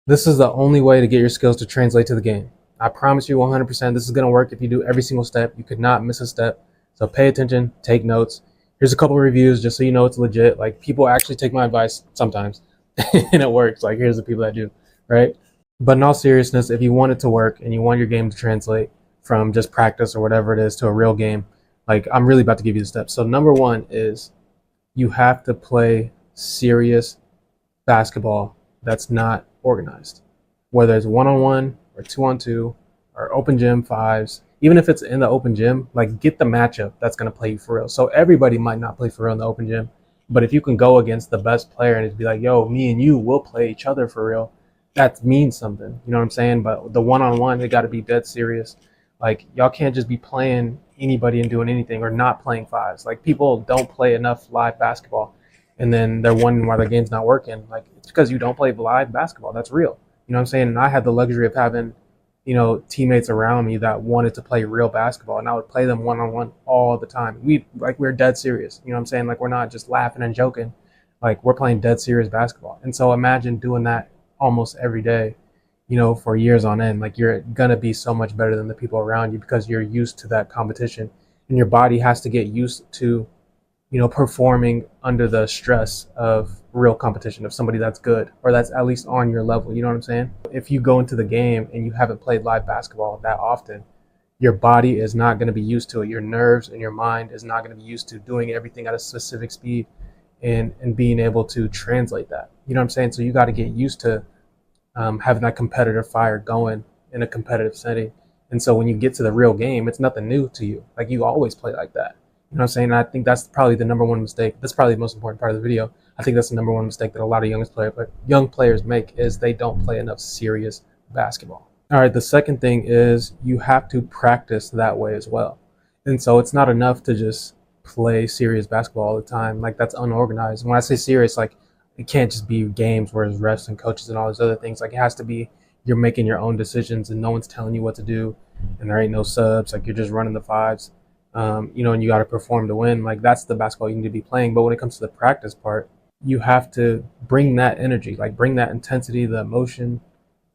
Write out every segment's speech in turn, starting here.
This is the only way to get your skills to translate to the game. I promise you 100% this is going to work if you do every single step. You could not miss a step. So pay attention, take notes. Here's a couple of reviews just so you know it's legit. Like, people actually take my advice sometimes and it works. Like, here's the people that do, right? But in all seriousness, if you want it to work and you want your game to translate from just practice or whatever it is to a real game, like, I'm really about to give you the steps. So number one is you have to play serious basketball that's not organized, whether it's one on one or two on two or open gym fives. Even if it's in the open gym, like, get the matchup that's going to play you for real. So everybody might not play for real in the open gym, but if you can go against the best player and it'd be like, yo, me and you will play each other for real, that means something. You know what I'm saying? But the one on one, they got to be dead serious. Like, y'all can't just be playing anybody and doing anything or not playing fives. Like, people don't play enough live basketball and then they're wondering why their game's not working. Like, it's because you don't play live basketball. That's real. You know what I'm saying? And I had the luxury of having, teammates around me that wanted to play real basketball, and I would play them one on one all the time. We're dead serious. You know what I'm saying? Like, we're not just laughing and joking. Like, we're playing dead serious basketball. And so imagine doing that almost every day, for years on end. Like, you're gonna be so much better than the people around you because you're used to that competition, and your body has to get used to performing under the stress of real competition, of somebody that's good or that's at least on your level. You know what I'm saying? If you go into the game and you haven't played live basketball that often, your body is not going to be used to it. Your nerves and your mind is not going to be used to doing everything at a specific speed and being able to translate that. You know what I'm saying? So you got to get used to having that competitive fire going in a competitive setting. And so when you get to the real game, it's nothing new to you. Like, you always play like that. You know what I'm saying? And I think that's probably the number one mistake. That's probably the most important part of the video. I think that's the number one mistake that a lot of young players make, is they don't play enough serious basketball. All right, the second thing is you have to practice that way as well. And so it's not enough to just play serious basketball all the time. Like, that's unorganized. When I say serious, like, it can't just be games where there's refs and coaches and all those other things. Like, it has to be you're making your own decisions and no one's telling you what to do, and there ain't no subs. Like, you're just running the fives, and you got to perform to win. Like, that's the basketball you need to be playing. But when it comes to the practice part, you have to bring that energy, like, bring that intensity, the emotion,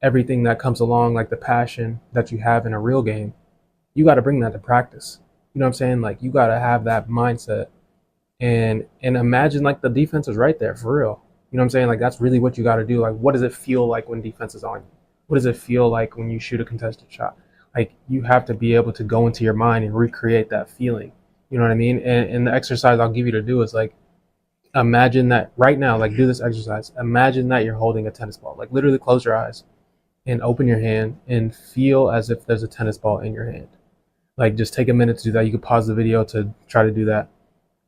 everything that comes along, like the passion that you have in a real game. You got to bring that to practice. You know what I'm saying? Like, you got to have that mindset and imagine, like, the defense is right there for real. You know what I'm saying? Like, that's really what you got to do. Like, what does it feel like when defense is on you? What does it feel like when you shoot a contested shot? Like, you have to be able to go into your mind and recreate that feeling. You know what I mean? And the exercise I'll give you to do is, like, imagine that right now. Like, do this exercise. Imagine that you're holding a tennis ball. Like, literally close your eyes and open your hand and feel as if there's a tennis ball in your hand. Like, just take a minute to do that. You could pause the video to try to do that.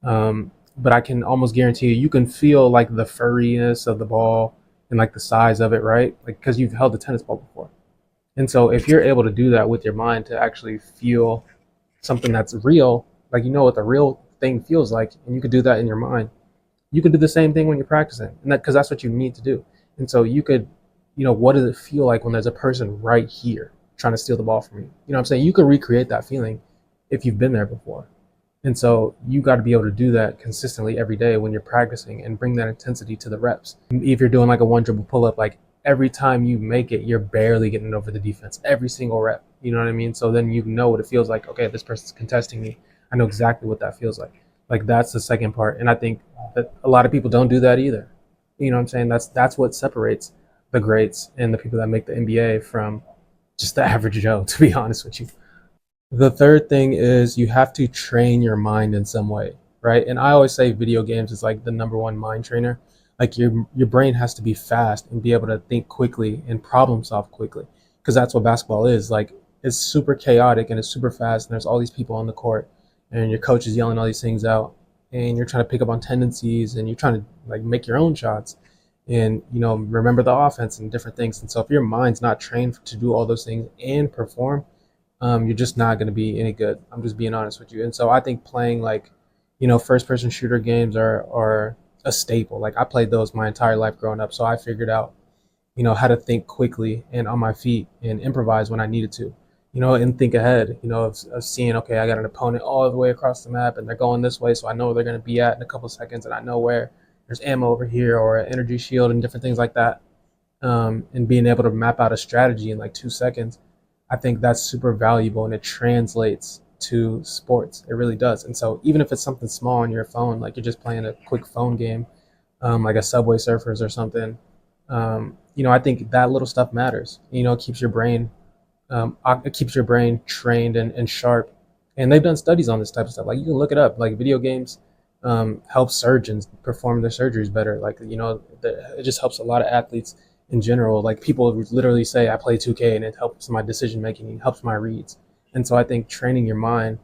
But I can almost guarantee you can feel, like, the furriness of the ball and, like, the size of it, right? Like, because you've held a tennis ball before. And so if you're able to do that with your mind, to actually feel something that's real, like, what the real thing feels like, and you could do that in your mind, you could do the same thing when you're practicing, and because that's what you need to do. And so you could, what does it feel like when there's a person right here trying to steal the ball from you? You know what I'm saying? You can recreate that feeling if you've been there before. And so you got to be able to do that consistently every day when you're practicing, and bring that intensity to the reps. If you're doing like a one dribble pull up, like, every time you make it, you're barely getting over the defense every single rep. You know what I mean? So then you know what it feels like. Okay, this person's contesting me. I know exactly what that feels like. Like, that's the second part. And I think that a lot of people don't do that either. You know what I'm saying? That's what separates the greats and the people that make the NBA from just the average Joe, to be honest with you. The third thing is you have to train your mind in some way, right? And I always say video games is like the number one mind trainer. Like, your brain has to be fast and be able to think quickly and problem solve quickly, because that's what basketball is. Like, it's super chaotic and it's super fast, and there's all these people on the court, and your coach is yelling all these things out, and you're trying to pick up on tendencies, and you're trying to, like, make your own shots and remember the offense and different things. And so if your mind's not trained to do all those things and perform, you're just not going to be any good. I'm just being honest with you. And so I think playing, like, first person shooter games are a staple. Like, I played those my entire life growing up. So I figured out, how to think quickly and on my feet and improvise when I needed to, and think ahead, of seeing, okay, I got an opponent all the way across the map and they're going this way. So I know where they're going to be at in a couple of seconds, and I know where there's ammo over here or an energy shield and different things like that. and being able to map out a strategy in like 2 seconds, I think that's super valuable and it translates to sports. It really does. And so even if it's something small on your phone, like you're just playing a quick phone game, like a Subway Surfers or something, I think that little stuff matters. It keeps your brain, it keeps your brain trained and sharp. And they've done studies on this type of stuff. Like you can look it up. Like video games help surgeons perform their surgeries better. Like it just helps a lot of athletes in general. Like people literally say, "I play 2K and it helps my decision making, it helps my reads." And so I think training your mind,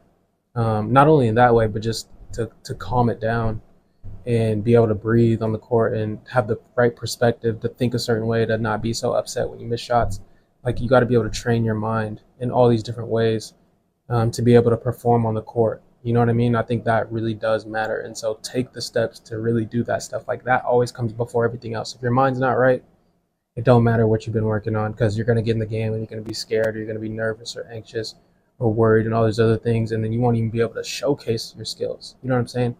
not only in that way, but just to calm it down and be able to breathe on the court and have the right perspective to think a certain way, to not be so upset when you miss shots. Like you got to be able to train your mind in all these different ways to be able to perform on the court. You know what I mean? I think that really does matter. And so take the steps to really do that stuff. Like that always comes before everything else. If your mind's not right, it don't matter what you've been working on, because you're going to get in the game and you're going to be scared, or you're going to be nervous or anxious or worried and all these other things. And then you won't even be able to showcase your skills. You know what I'm saying?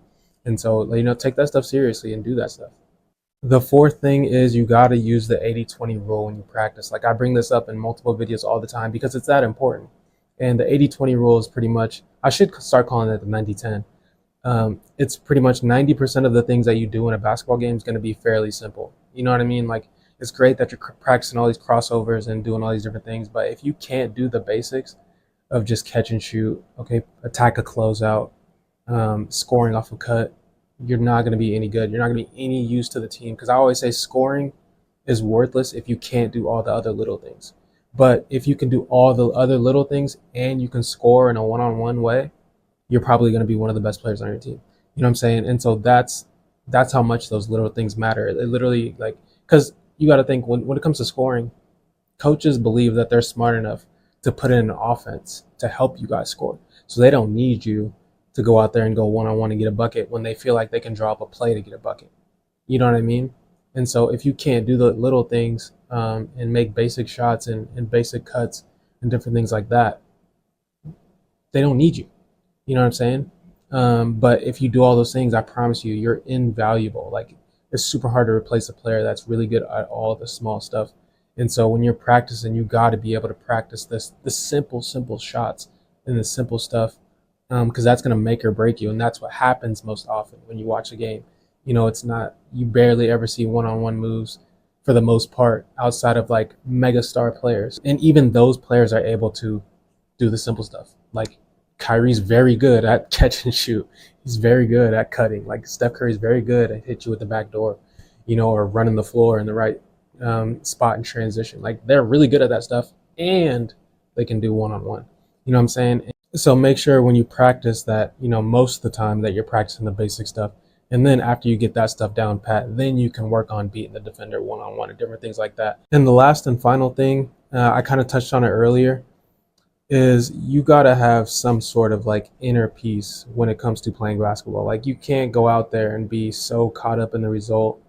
And so, take that stuff seriously and do that stuff. The fourth thing is you got to use the 80-20 rule when you practice. Like I bring this up in multiple videos all the time because it's that important. And the 80-20 rule is pretty much, I should start calling it the 90-10. It's pretty much 90% of the things that you do in a basketball game is going to be fairly simple. You know what I mean? Like it's great that you're practicing all these crossovers and doing all these different things, but if you can't do the basics of just catch and shoot, okay, attack a closeout, scoring off a cut, you're not going to be any good. You're not going to be any use to the team, because I always say scoring is worthless if you can't do all the other little things. But if you can do all the other little things and you can score in a one-on-one way, you're probably going to be one of the best players on your team. You know what I'm saying? And so that's how much those little things matter. It literally, like, because you got to think when it comes to scoring, coaches believe that they're smart enough to put in an offense to help you guys score. So they don't need you to go out there and go one-on-one and get a bucket when they feel like they can draw up a play to get a bucket. You know what I mean? And so if you can't do the little things and make basic shots and basic cuts and different things like that, they don't need you. You know what I'm saying? But if you do all those things, I promise you, you're invaluable. Like it's super hard to replace a player that's really good at all the small stuff. And so when you're practicing, you got to be able to practice the simple shots and the simple stuff, because that's going to make or break you. And that's what happens most often when you watch a game. It's not, you barely ever see one-on-one moves for the most part outside of like mega star players. And even those players are able to do the simple stuff. Like Kyrie's very good at catch and shoot. He's very good at cutting. Like Steph Curry's very good at hit you with the back door, or running the floor in the right spot in transition. Like they're really good at that stuff, and they can do one-on-one. You know what I'm saying? So make sure when you practice that, most of the time that you're practicing the basic stuff. And then after you get that stuff down pat, then you can work on beating the defender one-on-one and different things like that. And the last and final thing, I kind of touched on it earlier, is you got to have some sort of like inner peace when it comes to playing basketball. Like you can't go out there and be so caught up in the result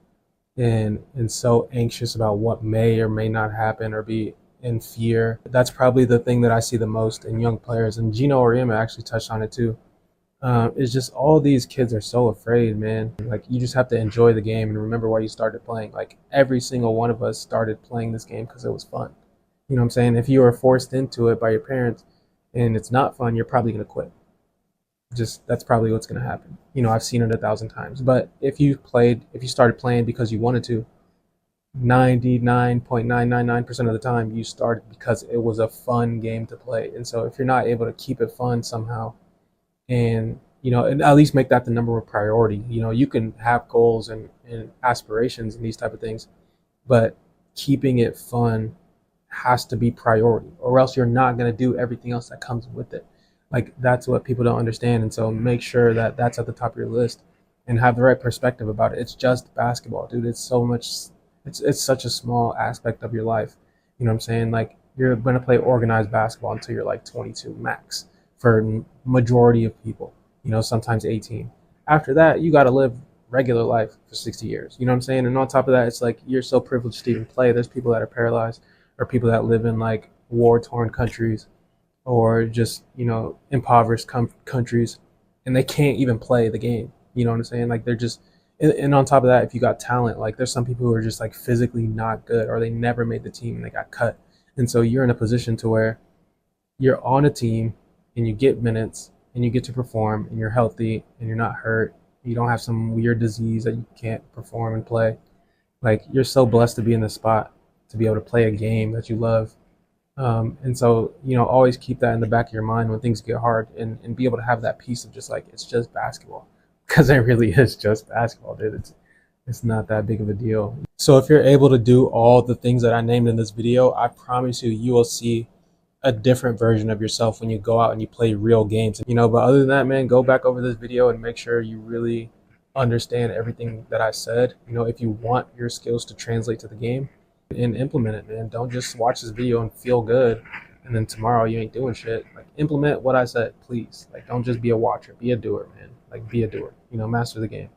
and so anxious about what may or may not happen, or be in fear. That's probably the thing that I see the most in young players. And Gino Auriemma actually touched on it too. It's just all these kids are so afraid, man. Like you just have to enjoy the game and remember why you started playing. Like every single one of us started playing this game because it was fun. You know what I'm saying? If you were forced into it by your parents and it's not fun, you're probably going to quit. That's probably what's going to happen. I've seen it 1,000 times. But if you started playing because you wanted to, 99.999% of the time you started because it was a fun game to play. And so if you're not able to keep it fun somehow, and and at least make that the number one priority. You can have goals and aspirations and these type of things, but keeping it fun has to be priority, or else you're not going to do everything else that comes with it. Like that's what people don't understand. And so make sure that that's at the top of your list and have the right perspective about it. It's just basketball, dude. It's so much, it's such a small aspect of your life. You know what I'm saying? Like you're going to play organized basketball until you're like 22 max for majority of people, sometimes 18. After that, you got to live regular life for 60 years. You know what I'm saying? And on top of that, it's like you're so privileged to even play. There's people that are paralyzed, or people that live in like war-torn countries, or just, impoverished countries, and they can't even play the game. You know what I'm saying? Like they're just, And on top of that, if you got talent, like there's some people who are just like physically not good, or they never made the team and they got cut. And so you're in a position to where you're on a team and you get minutes and you get to perform and you're healthy and you're not hurt. You don't have some weird disease that you can't perform and play. Like you're so blessed to be in the spot to be able to play a game that you love. And so, always keep that in the back of your mind when things get hard, and be able to have that piece of just like, it's just basketball. Because it really is just basketball, dude. It's not that big of a deal. So if you're able to do all the things that I named in this video, I promise you, you will see a different version of yourself when you go out and you play real games. But other than that, man, go back over this video and make sure you really understand everything that I said. If you want your skills to translate to the game, and implement it, man. Don't just watch this video and feel good and then tomorrow you ain't doing shit. Like, implement what I said, please. Like, don't just be a watcher, be a doer, man. Like, be a doer. Master the game.